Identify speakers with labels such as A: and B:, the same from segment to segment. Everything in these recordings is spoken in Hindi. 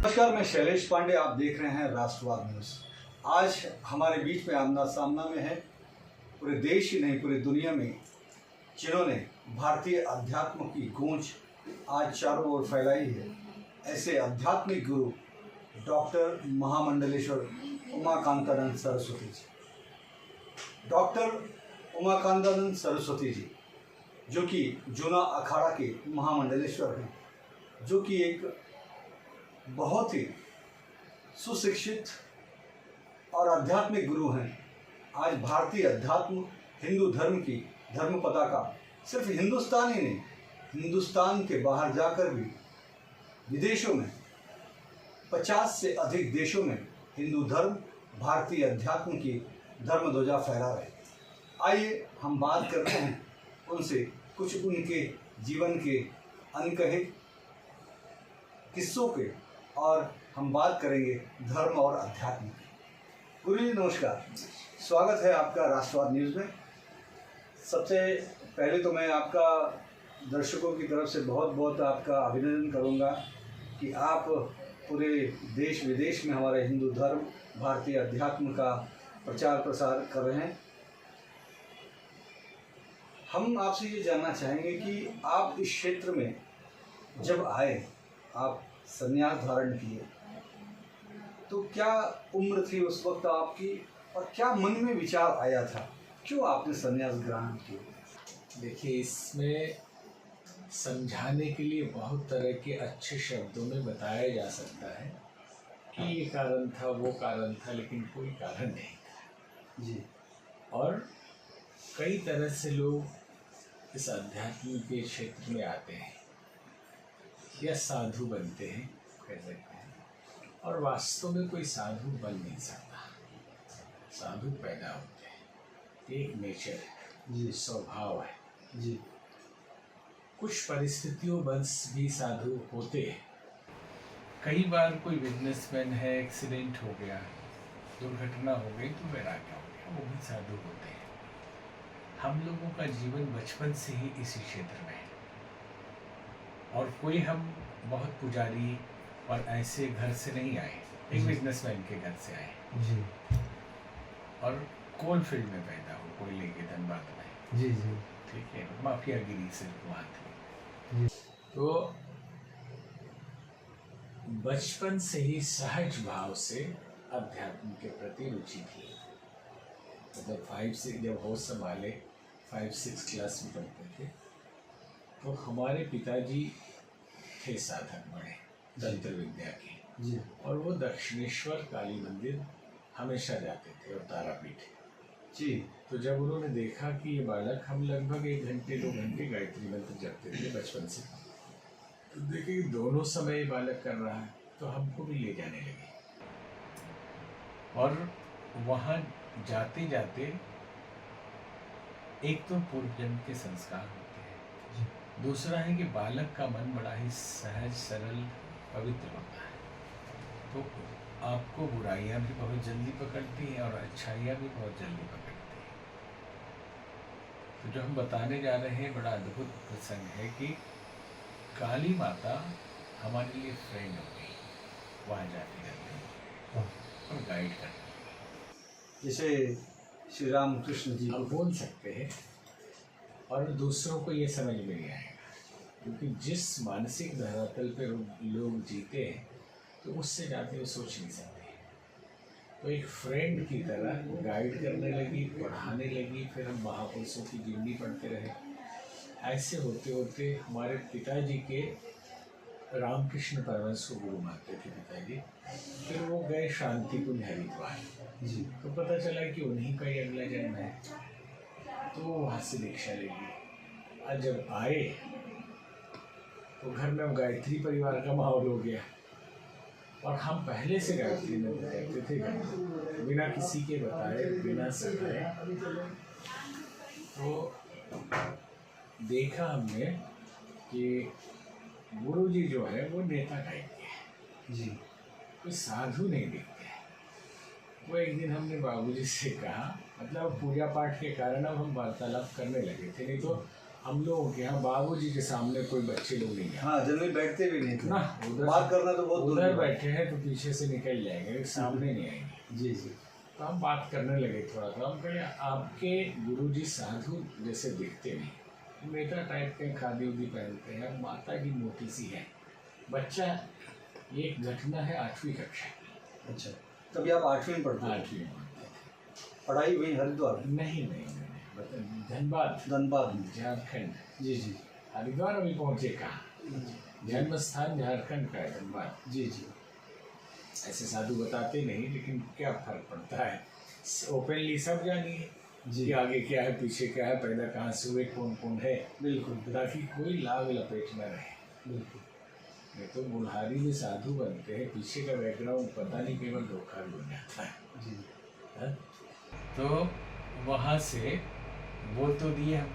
A: नमस्कार, मैं शैलेश पांडे। आप देख रहे हैं राष्ट्रवाद न्यूज़। आज हमारे बीच में आमना सामना में है पूरे देश ही नहीं पूरी दुनिया में जिन्होंने भारतीय अध्यात्म की गूंज आज चारों ओर फैलाई है, ऐसे आध्यात्मिक गुरु डॉक्टर महामंडलेश्वर उमाकांतानंद सरस्वती जी। डॉक्टर उमाकांतानंद सरस्वती जी जो कि जूना अखाड़ा के महामंडलेश्वर हैं, जो कि एक बहुत ही सुशिक्षित और आध्यात्मिक गुरु हैं। आज भारतीय अध्यात्म हिंदू धर्म की धर्म पताका सिर्फ हिंदुस्तान ही नहीं, हिंदुस्तान के बाहर जाकर भी विदेशों में 50 से अधिक देशों में हिंदू धर्म भारतीय अध्यात्म की धर्म ध्वजा फहरा रहे। आइए हम बात करते हैं उनसे कुछ उनके जीवन के अनकहे किस्सों के, और हम बात करेंगे धर्म और अध्यात्म की। गुरु जी नमस्कार, स्वागत है आपका राष्ट्रवाद न्यूज़ में। सबसे पहले तो मैं आपका दर्शकों की तरफ से बहुत बहुत आपका अभिनंदन करूंगा कि आप पूरे देश विदेश में हमारे हिंदू धर्म भारतीय अध्यात्म का प्रचार प्रसार कर रहे हैं। हम आपसे ये जानना चाहेंगे कि आप इस क्षेत्र में जब आए, आप संन्यास धारण किए, तो क्या उम्र थी उस वक्त आपकी और क्या मन में विचार आया था, क्यों आपने संन्यास ग्रहण किया?
B: देखिए, इसमें समझाने के लिए बहुत तरह के अच्छे शब्दों में बताया जा सकता है कि ये कारण था, वो कारण था, लेकिन कोई कारण नहीं था
A: जी।
B: और कई तरह से लोग इस अध्यात्म के क्षेत्र में आते हैं या साधु बनते हैं, कह सकते हैं, और वास्तव में कोई साधु बन नहीं सकता। साधु पैदा होते हैं, एक नेचर है
A: जी,
B: स्वभाव है
A: जी।
B: कुछ परिस्थितियों बंस भी साधु होते हैं। कई बार कोई बिजनेसमैन है, एक्सीडेंट हो गया, दुर्घटना हो गई तो वैराग्य हो गया, वो भी साधु होते हैं। हम लोगों का जीवन बचपन से ही इसी क्षेत्र में है और कोई हम बहुत पुजारी और ऐसे घर से नहीं आए, एक बिजनेसमैन के घर से आए
A: जी।
B: और कोल फील्ड में पैदा हो, कोयले के धनबाद में।
A: जी जी।
B: ठीक है, माफियागिरी से वहाँ थी।
A: जी।
B: तो बचपन से ही सहज भाव से अध्यात्म के प्रति रुचि थी। मतलब 5 से जब होश संभाले 5-6 क्लास में पढ़ते थे तो हमारे पिताजी थे साधक बड़े तंत्र विद्या के
A: जी।
B: और वो दक्षिणेश्वर काली मंदिर हमेशा जाते थे और तारापीठ
A: जी।
B: तो जब उन्होंने देखा कि ये बालक, हम लगभग 1 घंटे 2 घंटे गायत्री मंत्र जपते थे बचपन से, तो देखे कि दोनों समय ये बालक कर रहा है, तो हमको भी ले जाने लगे। और वहाँ जाते जाते एक तो पूर्व जन्म के संस्कार होते हैं, दूसरा है कि बालक का मन बड़ा ही सहज सरल पवित्र होता है, तो आपको बुराइयां भी बहुत जल्दी पकड़ती हैं और अच्छाइयाँ भी बहुत जल्दी पकड़ती हैं। तो जो हम बताने जा रहे हैं बड़ा अद्भुत प्रसंग है कि काली माता हमारे लिए फ्रेंड हो गई, वहाँ जाते जाते और गाइड करती।
A: जैसे श्री राम कृष्ण जी
B: हम बोल सकते हैं और दूसरों को ये समझ में नहीं आएगा, क्योंकि जिस मानसिक धरातल पे लोग जीते हैं तो उससे ज़्यादा वो सोच नहीं सकते। तो एक फ्रेंड की तरह गाइड करने लगी, पढ़ाने लगी, फिर हम महापुरुषों की जीवनी पढ़ते रहे। ऐसे होते होते हमारे पिताजी के रामकृष्ण परमहंस को गुरु मानते थे पिताजी, फिर वो गए शांतिकुंज हरिद्वार
A: जी।
B: तो पता चला कि उन्हीं का ही अगला जन्म है, तो वहाँ से दीक्षा लेगी। आज जब आए तो घर में गायत्री परिवार का माहौल हो गया और हम पहले से गायत्री मंत्र करते थे घर में, बिना किसी के बताए, बिना सिखाए। तो देखा हमने कि गुरु जी जो है वो नेता टाइप के हैं
A: जी,
B: कोई साधु नहीं दिखते। वो एक दिन हमने बाबूजी से कहा, मतलब पूजा पाठ के कारण अब हम वार्तालाप करने लगे थे, नहीं तो हम लोगों के यहाँ बाबूजी के सामने कोई बच्चे लोग नहीं हैं।
A: हाँ, जनरली बैठते भी नहीं थे
B: ना उधर
A: बात करना तो बहुत दूर
B: उधर
A: की बात।
B: बैठे हैं तो पीछे से निकल जाएंगे, लेकिन सामने नहीं आएंगे।
A: जी जी।
B: तो हम बात करने लगे थोड़ा थोड़ा। हम कहे आपके गुरुजी साधु जैसे दिखते नहीं, नेता टाइप के खादी उदी पहनते हैं, माता की मोटी सी है। बच्चा एक घटना है 8वीं कक्षा की।
A: अच्छा, तभी आप 8वीं में पढ़ते थे?
B: 8वीं में पढ़ते थे।
A: पढ़ाई हुई हरिद्वार?
B: नहीं, धनबाद
A: धनबाद में।
B: झारखंड।
A: जी जी।
B: हरिद्वार अभी पहुँचे कहाँ, जन्म स्थान झारखंड का है धनबाद।
A: जी जी।
B: ऐसे साधु बताते नहीं, लेकिन क्या फर्क पड़ता है, ओपनली सब जानिए
A: जी।
B: कि आगे क्या है पीछे क्या है, पैदा कहाँ से हुए, कौन कौन है,
A: बिल्कुल
B: ताकि कोई लाभ लपेट न रहे।
A: बिल्कुल।
B: नहीं तो बुढ़ारी में साधु बनते हैं, पीछे का बैकग्राउंड पता नहीं, केवल धोखा भी हो जाता है।
A: जी।
B: है? तो वहाँ से बोल तो दिए हम।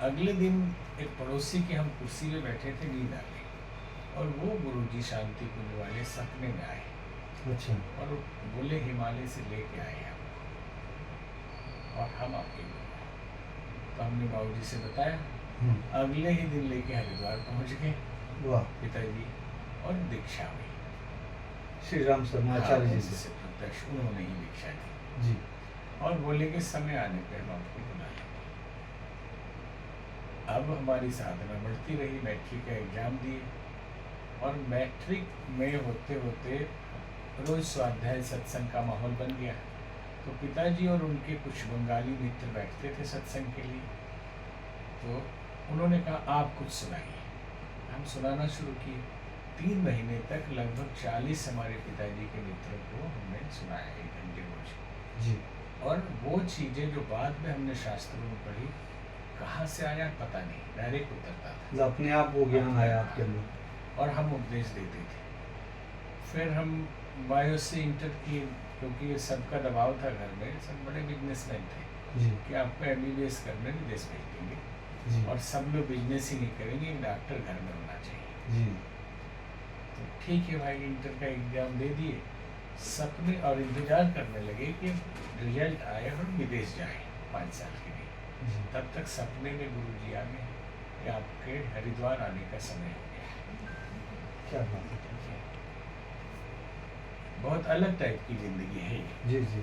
B: अगले दिन एक पड़ोसी के हम कुर्सी में बैठे थे, नींद आ गई और वो गुरुजी शांति कुंज वाले सपने में आए।
A: अच्छा।
B: और बोले हिमालय से लेके आए हम, और हम आपके गुरु हैं। तो हमने बाबूजी से बताया। अगले ही दिन लेके हरिद्वार पहुंच गए
A: वाह।
B: पिताजी, और दीक्षा हुई
A: श्री राम शर्मा आचार्य जी
B: से प्रत्यक्ष उन्होंने ही दीक्षा दी।
A: जी।
B: और बोले कि समय आने पर हम आपको बुला लेंगे। अब हमारी साधना बढ़ती रही, मैट्रिक का एग्जाम दिए, और मैट्रिक में होते होते रोज स्वाध्याय सत्संग का माहौल बन गया। तो पिताजी और उनके कुछ बंगाली मित्र बैठते थे सत्संग के लिए। तो उन्होंने कहा आप कुछ सुनाइए। हम सुनाना शुरू किए। 3 महीने तक लगभग 40 हमारे पिताजी के मित्रों को हमने सुनाया 1 घंटे रोज।
A: जी।
B: और वो चीज़ें जो बाद में हमने शास्त्रों में पढ़ी, कहाँ से आया पता नहीं, डायरेक्ट उतरता था,
A: अपने आप वो ज्ञान आया आपके अंदर,
B: और हम उपदेश देते थे। फिर हम बायो से इंटर किए, क्योंकि ये सबका दबाव था घर में, सब बड़े बिजनेसमैन थे
A: जी
B: कि आपको MBBS करने विदेश भेज देंगे,
A: जी
B: और सब लोग बिजनेस ही नहीं करेंगे, एक डॉक्टर घर में होना चाहिए।
A: जी।
B: तो ठीक है भाई, इंटर का एग्जाम दे दिए, सपने और इंतजार करने लगे कि रिजल्ट आए और विदेश जाए 5 साल के लिए।
A: जी।
B: तब तक सपने में गुरुजी आ गए कि आपके हरिद्वार आने का समय हो गया।
A: क्या बात है।
B: ठीक है, बहुत अलग टाइप की जिंदगी है ये,
A: जी जी।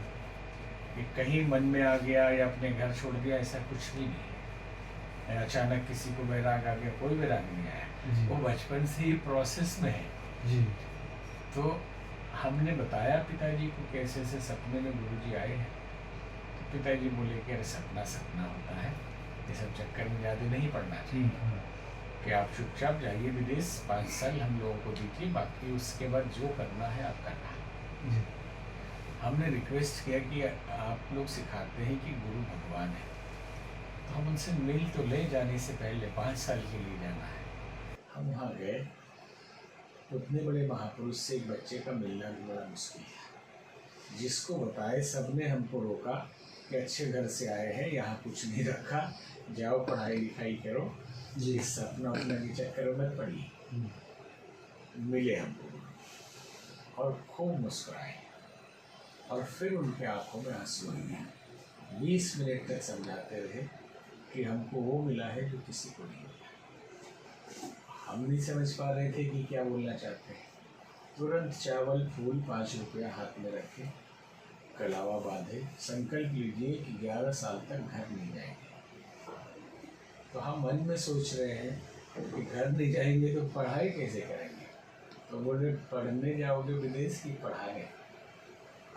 B: कि कहीं मन में आ गया या अपने घर छोड़ दिया, ऐसा कुछ भी नहीं है। अचानक किसी को वैराग आ गया, कोई वैराग नहीं आया,
A: जी।
B: वो बचपन से ही प्रोसेस में है।
A: जी।
B: तो हमने बताया पिताजी को कैसे ऐसे सपने में गुरुजी आए हैं। तो पिताजी बोले कि अरे सपना सपना होता है, ये सब चक्कर में ज़्यादा नहीं पड़ना चाहिए, कि आप चुपचाप जाइए विदेश, 5 साल हम लोगों को दीजिए, बाकी उसके बाद जो करना है आप करना।
A: जी।
B: हमने रिक्वेस्ट किया कि आप लोग सिखाते हैं कि गुरु भगवान है, तो हम उनसे मिल तो ले, जाने से पहले 5 साल के लिए जाना है। हम वहाँ गए, उतने बड़े महापुरुष से एक बच्चे का मिलना भी बड़ा मुश्किल है। जिसको बताए सबने हमको रोका कि अच्छे घर से आए हैं, यहाँ कुछ नहीं रखा, जाओ पढ़ाई लिखाई करो,
A: जी।
B: सपना अपना के चक्कर में मत पड़िए। मिले हमको और खूब मुस्कुराए, और फिर उनके आंखों में आंसू आ गया। 20 मिनट तक समझाते रहे कि हमको वो मिला है जो किसी को नहीं मिला। हम नहीं समझ पा रहे थे कि क्या बोलना चाहते हैं। तुरंत चावल फूल 5 रुपया हाथ में रखे, कलावा बांधे, संकल्प लीजिए कि 11 साल तक घर नहीं जाएंगे। तो हम मन में सोच रहे हैं कि घर नहीं जाएंगे तो पढ़ाई कैसे करेंगे। तो बोले पढ़ने जाओगे विदेश की पढ़ाने,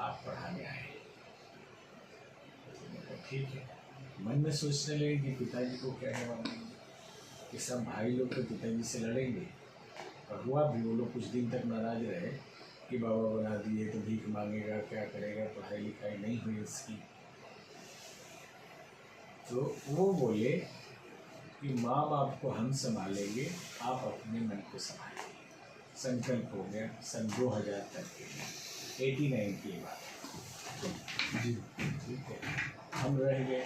B: आप पढ़ाने आए। तो ठीक है, मन में सोचने लगे कि पिताजी को क्या जवाब देंगे, कि सब भाई लोग तो पिताजी से लड़ेंगे। और हुआ भी, वो लोग कुछ दिन तक नाराज रहे कि बाबा बना दिए तो भीख मांगेगा, क्या करेगा, पढ़ाई लिखाई नहीं हुई उसकी। तो वो बोले कि माँ बाप को हम संभालेंगे, आप अपने मन को संभालिए। संकल्प हो गया सन 2000 तक के लिए, 89 की बात है जी। ठीक है, हम रह गए,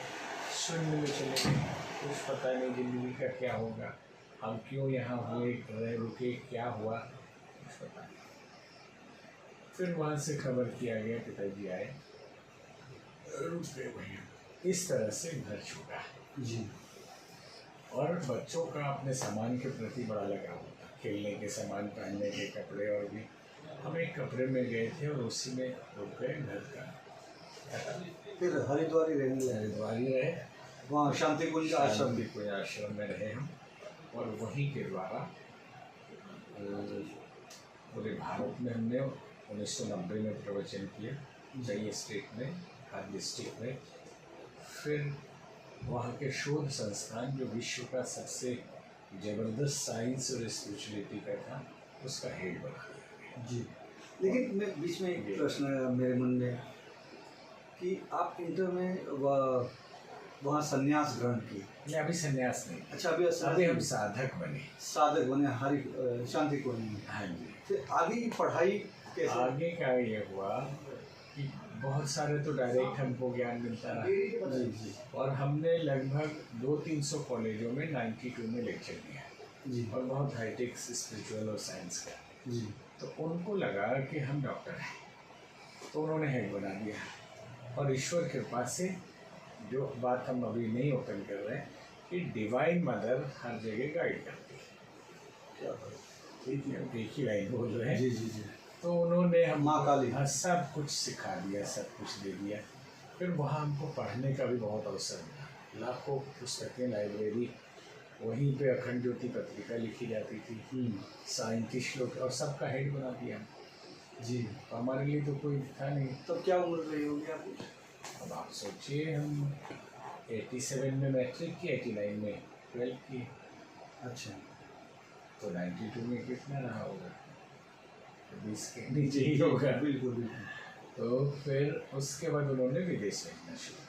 B: शून्य में चले गए, कुछ पता नहीं जिंदगी का क्या होगा, हम क्यों यहाँ हुए, रह रुके, क्या हुआ, कुछ पता नहीं। फिर वहाँ से खबर किया गया, पिताजी आए, रुक गए भैया। इस तरह से घर छूटा
A: जी।
B: और बच्चों का अपने सामान के प्रति बड़ा लगाव होता, खेलने के सामान, पहनने के कपड़े। और भी हम एक कपड़े में गए थे और उसी में रुक गए घर का।
A: फिर हरिद्वार ही रहने लगे,
B: हरिद्वार ही रहे,
A: वहाँ शांति कुंज आश्रम
B: शांति कुंज आश्रम में रहे हम। और वहीं के द्वारा पूरे भारत में हमने 1990 में प्रवचन किया, कई स्टेट में, हर डिस्ट्रिक्ट में। फिर वहाँ के शोध संस्थान जो विश्व का सबसे ज़बरदस्त साइंस और स्पिरिचुअलिटी का था, उसका हेड बना
A: जी। लेकिन मैं बीच में एक प्रश्न आया मेरे मन में कि आप इंटर में वहाँ संन्यास ग्रहण किए।
B: नहीं, अभी संन्यास नहीं।
A: अच्छा, अभी
B: हम साधक बने।
A: साधक बने हरि शांति कुंज में।
B: हाँ जी।
A: फिर आगे की पढ़ाई कैसे?
B: आगे का ये हुआ कि बहुत सारे तो डायरेक्ट हमको ज्ञान मिलता रहा।
A: जी जी।
B: और हमने लगभग 200-300 कॉलेजों में 92 में लेक्चर दिया
A: जी।
B: और बहुत हाईटेक स्पिरिचुअल और साइंस का।
A: जी।
B: तो उनको लगा कि हम डॉक्टर हैं, तो उन्होंने हेड बना दिया। और ईश्वर कृपा से जो बात हम अभी नहीं ओपन कर रहे हैं कि डिवाइन मदर हर जगह गाइड करती है।
A: क्या बात।
B: ठीक है, एक ही लाइन बोल रहे हैं।
A: जी जी जी।
B: तो उन्होंने हम
A: माँ काली।
B: हाँ, सब कुछ सिखा दिया, सब कुछ दे दिया। फिर वहाँ हमको पढ़ने का भी बहुत अवसर मिला। लाखों पुस्तकें, लाइब्रेरी, वहीं पे अखंड ज्योति पत्रिका लिखी जाती थी। साइंटिस्ट लोग और सबका हेड बना दिया
A: जी।
B: तो हमारे लिए तो कोई था नहीं।
A: तब क्या उम्र रही होगी आपकी?
B: अब आप सोचिए, हम 87 में मैट्रिक की, 89 में 12 की।
A: अच्छा।
B: तो 92 में कितना रहा होगा? 20 के नीचे ही होगा।
A: बिल्कुल बिल्कुल।
B: तो फिर उसके बाद उन्होंने विदेश भेजना शुरू